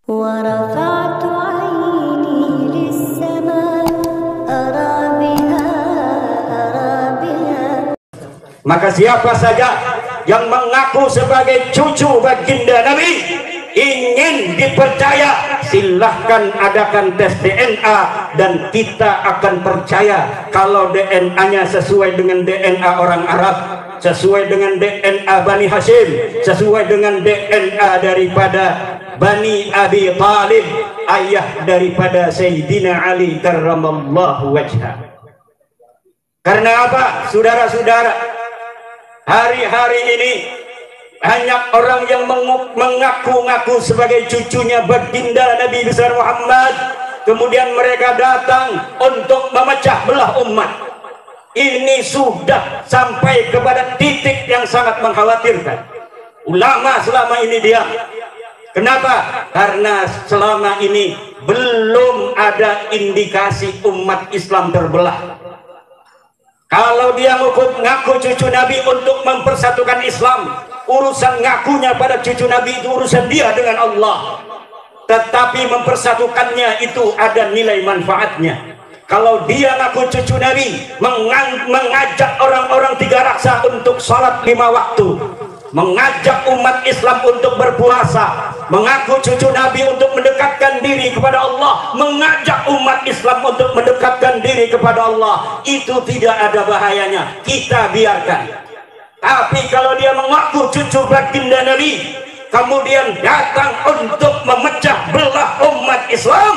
ورفعت عيني للسماء أرى بها. Maka siapa saja yang mengaku sebagai cucu baginda Nabi ingin dipercaya, silahkan adakan tes DNA dan kita akan percaya kalau DNA-nya sesuai dengan DNA orang Arab, sesuai dengan DNA Bani Hashim, sesuai dengan DNA daripada Bani Abi Thalib, ayah daripada Sayyidina Ali karramallahu wajhah. Karena apa, saudara-saudara? Hari-hari ini banyak orang yang mengaku-ngaku sebagai cucunya baginda Nabi besar Muhammad, kemudian mereka datang untuk memecah belah umat. Ini sudah sampai kepada titik yang sangat mengkhawatirkan. Ulama selama ini diam. Kenapa? Karena selama ini belum ada indikasi umat Islam terbelah. Kalau dia ngaku cucu Nabi untuk mempersatukan Islam, urusan ngakunya pada cucu Nabi itu urusan dia dengan Allah. Tetapi mempersatukannya itu ada nilai manfaatnya. Kalau dia ngaku cucu Nabi, mengajak orang-orang tiga raksa untuk sholat 5 waktu, mengajak umat Islam untuk berpuasa, mengaku cucu Nabi untuk mendekatkan diri kepada Allah, mengajak umat Islam untuk mendekatkan diri kepada Allah, itu tidak ada bahayanya, kita biarkan. Tapi kalau dia mengaku cucu baginda Nabi, kemudian datang untuk memecah belah umat Islam,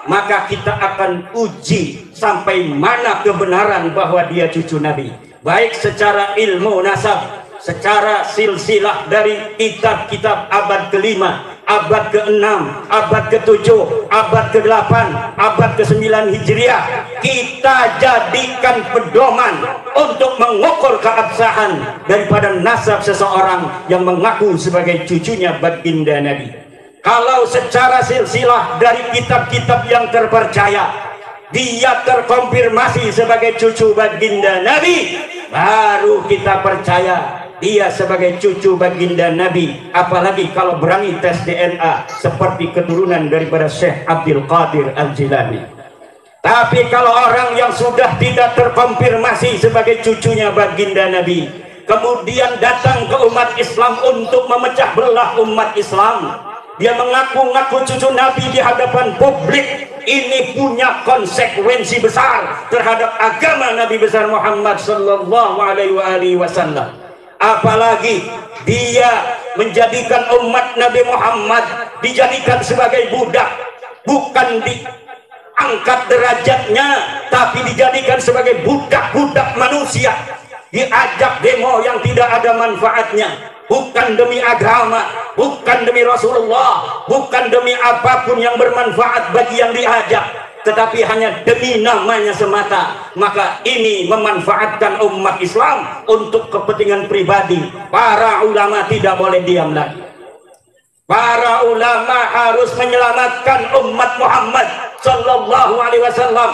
maka kita akan uji sampai mana kebenaran bahwa dia cucu Nabi, baik secara ilmu nasab, secara silsilah dari kitab-kitab abad ke-5, abad ke-6, abad ke-7, abad ke-8, abad ke-9 Hijriah, kita jadikan pedoman untuk mengukur keabsahan daripada nasab seseorang yang mengaku sebagai cucunya baginda Nabi. Kalau secara silsilah dari kitab-kitab yang terpercaya, dia terkonfirmasi sebagai cucu baginda Nabi, baru kita percaya dia sebagai cucu baginda Nabi. Apalagi kalau berani tes DNA seperti keturunan daripada Syekh Abdul Qadir Al-Jilani. Tapi kalau orang yang sudah tidak terkonfirmasi sebagai cucunya baginda Nabi, kemudian datang ke umat Islam untuk memecah belah umat Islam, dia mengaku-ngaku cucu Nabi di hadapan publik, ini punya konsekuensi besar terhadap agama Nabi besar Muhammad sallallahu alaihi wasallam. Apalagi dia menjadikan umat Nabi Muhammad dijadikan sebagai budak, bukan diangkat derajatnya, tapi dijadikan sebagai budak-budak manusia, diajak demo yang tidak ada manfaatnya, bukan demi agama, bukan demi Rasulullah, bukan demi apapun yang bermanfaat bagi yang diajak, tetapi hanya demi namanya semata. Maka ini memanfaatkan umat Islam untuk kepentingan pribadi. Para ulama tidak boleh diam lagi. Para ulama harus menyelamatkan umat Muhammad sallallahu alaihi wasallam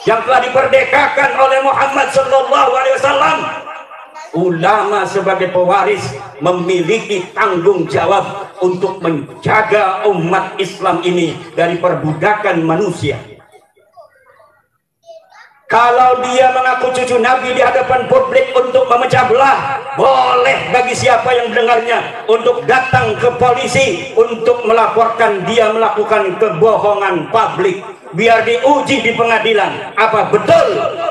yang telah diperdekakan oleh Muhammad sallallahu alaihi wasallam. Ulama sebagai pewaris memiliki tanggung jawab untuk menjaga umat Islam ini dari perbudakan manusia. Kalau dia mengaku cucu Nabi di hadapan publik untuk memecah belah, boleh bagi siapa yang mendengarnya untuk datang ke polisi untuk melaporkan dia melakukan kebohongan publik, biar diuji di pengadilan apa betul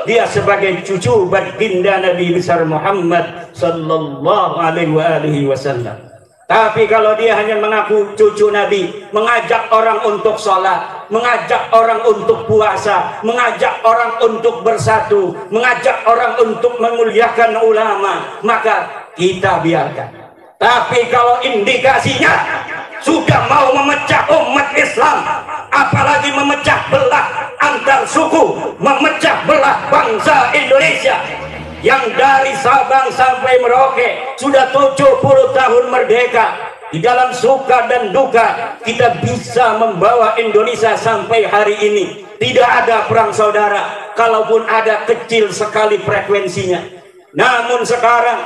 dia sebagai cucu baginda Nabi besar Muhammad sallallahu alaihi wasallam. Tapi kalau dia hanya mengaku cucu Nabi, mengajak orang untuk sholat, mengajak orang untuk puasa, mengajak orang untuk bersatu, mengajak orang untuk memuliakan ulama, maka kita biarkan. Tapi kalau indikasinya sudah mau memecah umat Islam, apalagi memecah belah antar suku, memecah belah bangsa Indonesia yang dari Sabang sampai Merauke sudah 70 tahun merdeka, di dalam suka dan duka kita bisa membawa Indonesia sampai hari ini. Tidak ada perang saudara, kalaupun ada kecil sekali frekuensinya. Namun sekarang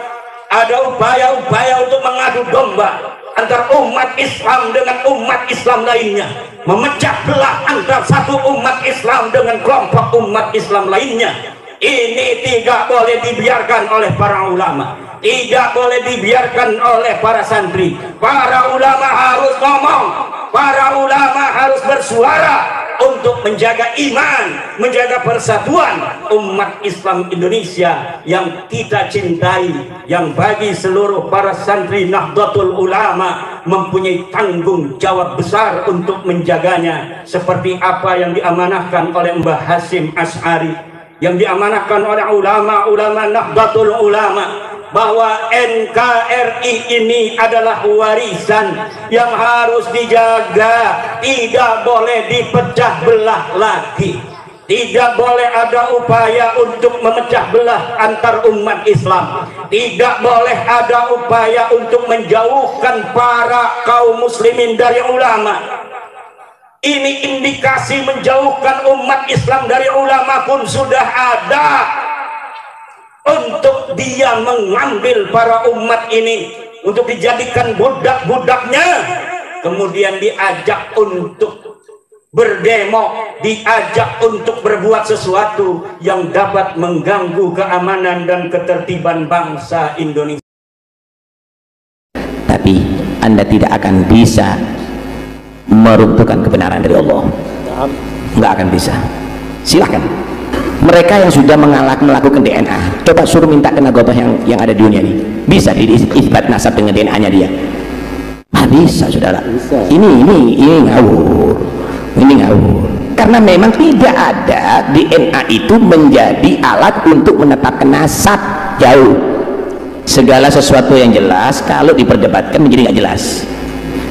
ada upaya-upaya untuk mengadu domba antara umat Islam dengan umat Islam lainnya, memecah belah antara satu umat Islam dengan kelompok umat Islam lainnya. Ini tidak boleh dibiarkan oleh para ulama, tidak boleh dibiarkan oleh para santri. Para ulama harus ngomong, para ulama harus bersuara untuk menjaga iman, menjaga persatuan umat Islam Indonesia yang kita cintai, yang bagi seluruh para santri Nahdlatul Ulama mempunyai tanggung jawab besar untuk menjaganya, seperti apa yang diamanahkan oleh Mbah Hasyim Asy'ari, yang diamanahkan oleh ulama-ulama Nahdlatul Ulama, bahwa NKRI ini adalah warisan yang harus dijaga, tidak boleh dipecah belah lagi, tidak boleh ada upaya untuk memecah belah antar umat Islam, tidak boleh ada upaya untuk menjauhkan para kaum muslimin dari ulama. Ini indikasi menjauhkan umat Islam dari ulama pun sudah ada, untuk dia mengambil para umat ini untuk dijadikan budak-budaknya, kemudian diajak untuk berdemo, diajak untuk berbuat sesuatu yang dapat mengganggu keamanan dan ketertiban bangsa Indonesia. Tapi Anda tidak akan bisa meruntuhkan kebenaran dari Allah, nggak akan bisa. Silahkan mereka yang sudah melakukan DNA, coba suruh minta ke Nagotoh yang ada di dunia ini, bisa diisbat nasab dengan DNA nya dia? Bisa saudara, ini ngawur, ini ngawur, karena memang tidak ada DNA itu menjadi alat untuk menetapkan nasab. Jauh, segala sesuatu yang jelas kalau diperdebatkan menjadi nggak jelas.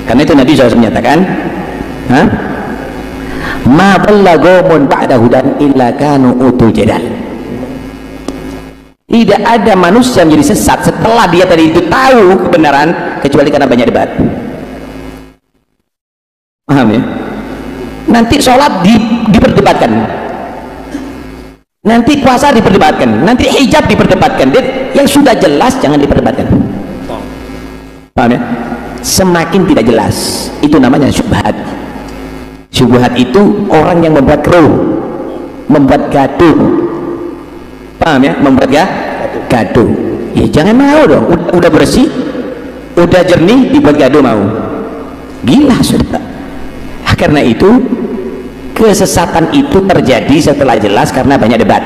Karena itu Nabi SAW menyatakan, ma ballaghomun ba'da hudan illa kanu utul jadal. Tidak ada manusia yang menjadi sesat setelah dia tadi itu tahu kebenaran, kecuali karena banyak debat. Paham ya? Nanti sholat diperdebatkan, nanti puasa diperdebatkan, nanti hijab diperdebatkan. Yang sudah jelas jangan diperdebatkan. Paham ya? Semakin tidak jelas, itu namanya syubhat. Syubhat itu orang yang membuat keruh, membuat gaduh. Paham ya? Membuat gaduh. Ya jangan mau dong, udah bersih, udah jernih dibuat gaduh mau. Gila sudah. Karena itu kesesatan itu terjadi setelah jelas karena banyak debat.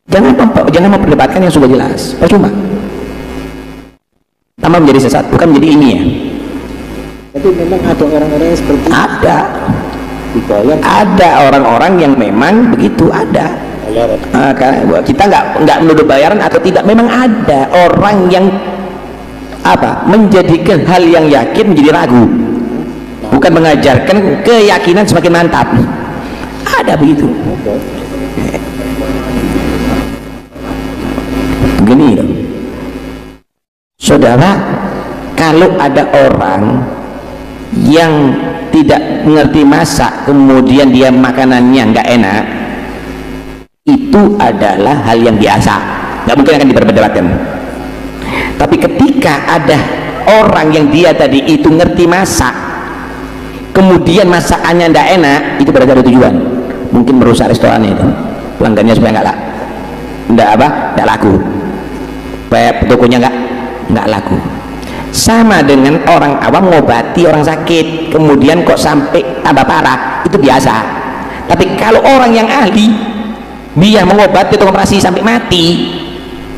Jangan memperdebatkan yang sudah jelas, percuma. Tambah menjadi sesat, bukan menjadi ini ya. Tapi memang ada orang-orang yang seperti ada orang-orang yang memang begitu, ada. Kita nggak menuduh bayaran atau tidak, memang ada orang yang menjadikan hal yang yakin menjadi ragu, bukan mengajarkan keyakinan semakin mantap. Ada begitu. Begini loh saudara, kalau ada orang yang tidak mengerti masak kemudian dia makanannya nggak enak, itu adalah hal yang biasa, nggak mungkin akan diperdebatkan. Tapi ketika ada orang yang dia tadi itu ngerti masak kemudian masakannya nggak enak, itu berarti ada tujuan, mungkin merusak restorannya itu, pelanggannya supaya nggak laku, supaya tokonya nggak laku. Sama dengan orang awam ngobati orang sakit kemudian kok sampai tambah parah, itu biasa. Tapi kalau orang yang ahli dia mengobati atau operasi sampai mati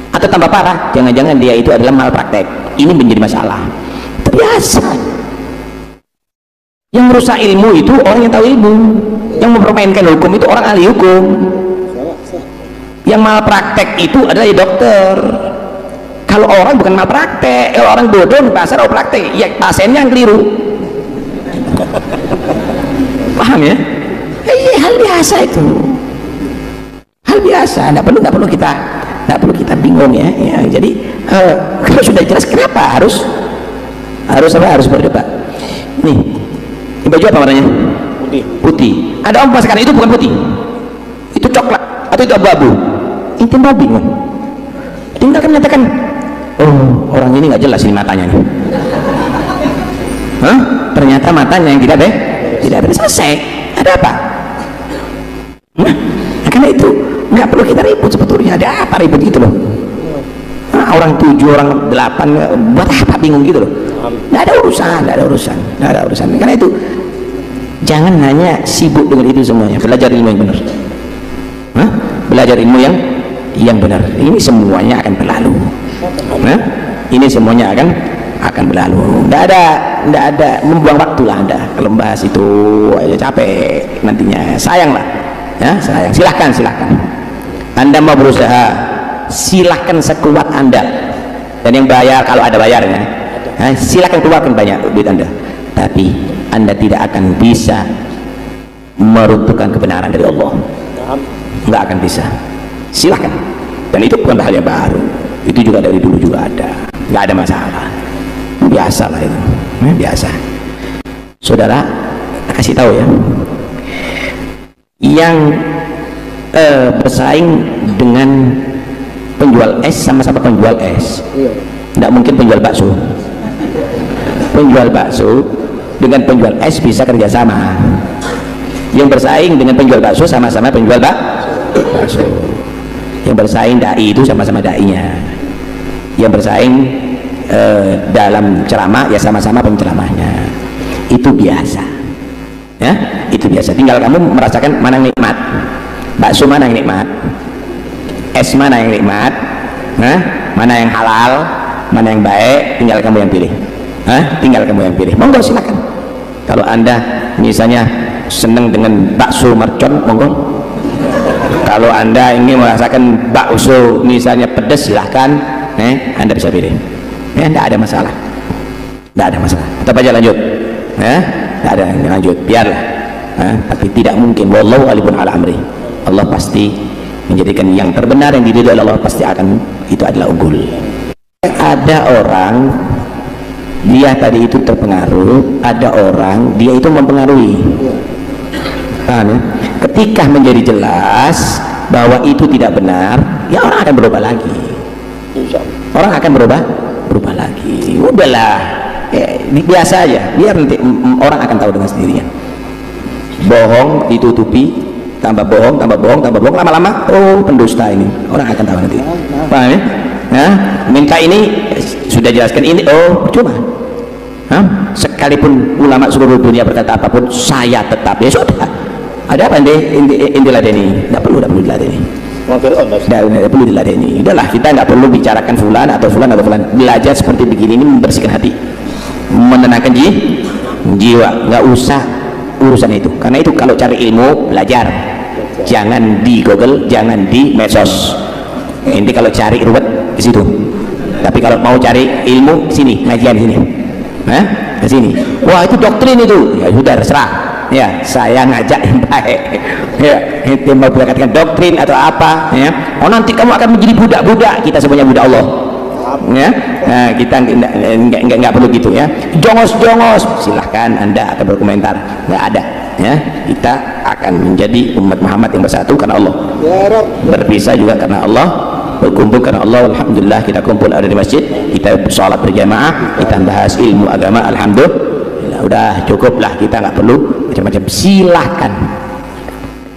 atau tambah parah, jangan-jangan dia itu adalah malpraktek. Ini menjadi masalah. Itu biasa. Yang merusak ilmu itu orang yang tahu ilmu, yang mempermainkan hukum itu orang ahli hukum. Yang malpraktek itu adalah dokter. Kalau orang bukan malpraktek, kalau orang bodoh di pasar praktek, ya pasiennya yang keliru. Paham ya? Hal biasa itu, hal biasa. Nggak perlu kita bingung ya. Jadi kalau sudah jelas, kenapa harus berdebat? Nih, ini baju apa warnanya? Putih. Ada orang pasakan itu bukan putih, itu coklat atau itu abu-abu. Itu mau bingung. Tinggal kan menyatakan oh orang ini nggak jelas ini matanya nih. Hah? Ternyata matanya yang tidak selesai. Ada apa? Nah, karena itu nggak perlu kita ribut sebetulnya. Ada apa ribut gitu loh? Nah, orang 7, orang 8 buat apa bingung gitu loh? Nggak ada urusan. Karena itu jangan hanya sibuk dengan itu semuanya. Belajar ilmu yang benar. Hah? Belajar ilmu yang benar. Ini semuanya akan berlalu. Nah, ini semuanya akan berlalu. Nggak ada membuang waktu lah Anda kalau membahas itu aja, capek nantinya, sayang lah ya, sayang. Silahkan Anda mau berusaha, silahkan sekuat Anda, dan yang bayar kalau ada bayarnya silahkan keluarkan banyak duit Anda, tapi Anda tidak akan bisa meruntuhkan kebenaran dari Allah, nggak akan bisa. Silahkan, dan itu bukan hal yang baru, itu juga dari dulu juga ada, nggak ada masalah, biasa lah itu, biasa. Saudara, kasih tahu ya, yang bersaing dengan penjual es sama-sama penjual es, tidak mungkin penjual bakso. Penjual bakso dengan penjual es bisa kerjasama. Yang bersaing dengan penjual bakso sama-sama penjual bakso. Yang bersaing dai itu sama-sama dainya. Yang bersaing dalam ceramah ya sama-sama penceramahnya. Itu biasa ya, itu biasa. Tinggal kamu merasakan mana yang nikmat, bakso mana yang nikmat, es mana yang nikmat, mana yang halal, mana yang baik, tinggal kamu yang pilih. Tinggal kamu yang pilih. Monggo silakan. Kalau Anda misalnya senang dengan bakso mercon, monggo. Kalau Anda ingin merasakan bakso misalnya pedas, silahkan, Anda bisa pilih. Tidak ada masalah, tidak ada masalah. Tetap aja lanjut, tidak ada lanjut, biarlah. Tapi tidak mungkin. Wallahu alibun ala amri. Allah pasti menjadikan yang terbenar, yang diridhoi oleh Allah pasti akan, itu adalah unggul. Ada orang dia tadi itu terpengaruh, ada orang dia itu mempengaruhi. Paham ya? Ketika menjadi jelas bahwa itu tidak benar, ya orang akan berubah lagi. Orang akan berubah lagi. Udahlah, biasa aja, biar nanti orang akan tahu dengan sendirinya. Bohong ditutupi, tambah bohong, lama-lama oh pendusta ini, orang akan tahu nanti. Paham ya? Minta ini sudah jelaskan ini, oh cuma sekalipun ulama seluruh dunia berkata apapun, saya tetap, ya sudah. Ada apa inti ladeni? Tidak perlu diladeni. Tidak perlu diladeni. Udahlah, kita nggak perlu bicarakan fulan atau fulan. Belajar seperti begini ini membersihkan hati, menenangkan jiwa. Nggak usah urusan itu. Karena itu kalau cari ilmu, belajar. Jangan di Google, jangan di medsos. Inti kalau cari ruwet ke situ. Tapi kalau mau cari ilmu, sini, ngajian sini. Ke sini. Wah, itu doktrin itu. Ya sudah, terserah. Ya, saya ngajak yang baik. Ya, itu mau berkatakan doktrin atau apa, ya. Oh, nanti kamu akan menjadi budak-budak. Kita semuanya budak Allah. Ya. Nah, kita nggak perlu gitu ya. Jongos, silahkan Anda akan berkomentar. Nggak ada. Ya, kita akan menjadi umat Muhammad yang bersatu karena Allah. Berpisah juga karena Allah. Berkumpul karena Allah. Alhamdulillah kita kumpul ada di masjid, kita sholat berjamaah, kita bahas ilmu agama. Alhamdulillah, udah cukuplah, kita nggak perlu macam-macam. Silahkan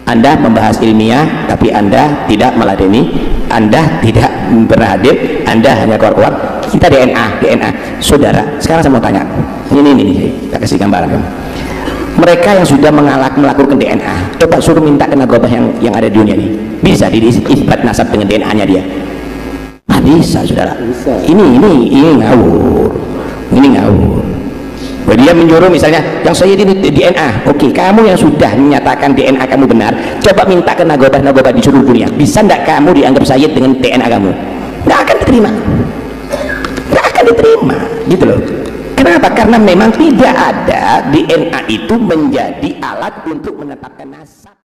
Anda membahas ilmiah, tapi Anda tidak meladeni, Anda tidak pernah hadir, Anda hanya keluar-keluar. Kita DNA. Saudara, sekarang saya mau tanya, ini kita kasih gambaran. Mereka yang sudah melakukan DNA, coba suruh minta kena gobah yang ada di dunia ini, bisa diisbat nasab dengan DNA-nya dia? Nah, bisa, saudara. Bisa. Ini ngawur. Dia menyuruh misalnya yang saya di DNA. Oke, kamu yang sudah menyatakan DNA kamu benar, coba minta kena gobah di seluruh dunia. Bisa tidak kamu dianggap Sayyid dengan DNA kamu? Nggak akan diterima. Gitu loh. Kenapa? Karena memang tidak ada DNA itu menjadi alat untuk menetapkan